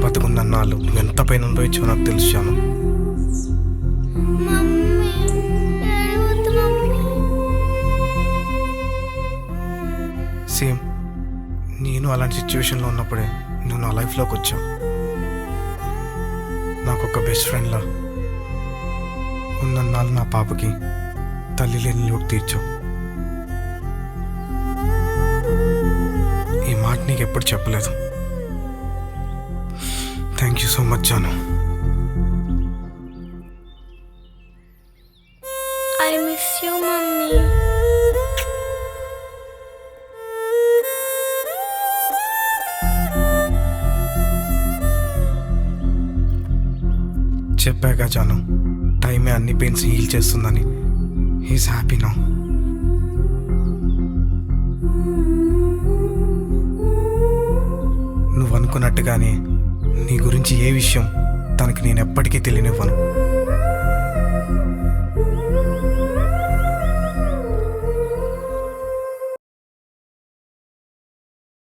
బతుకున్నన్నాళ్ళు నువ్వు ఎంత పైన అనుభవించావో నాకు తెలుసు జాను. మమ్మీ ఏడవద్దు మమ్మీ. సేమ్ నేను అలాంటి సిచ్యువేషన్లో ఉన్నప్పుడే నువ్వు నా లైఫ్లోకి వచ్చావు. నాకు ఒక బెస్ట్ ఫ్రెండ్లా ఉన్నన్నాళ్ళు నా పాపకి తల్లి లేని లోటు తీర్చావు. ఈ మాట నీకు ఎప్పుడు చెప్పలేదు. థ్యాంక్ యూ సో మచ్ జాను. I miss you mummy. చెప్పాక జాను, టైమే అన్ని పెయిన్స్ హీల్ చేస్తుందని. He's happy now. నువ్వు అనుకున్నట్టుగానే నీ గురించి ఏ విషయం తనకి నేను ఎప్పటికీ తెలియనివ్వను.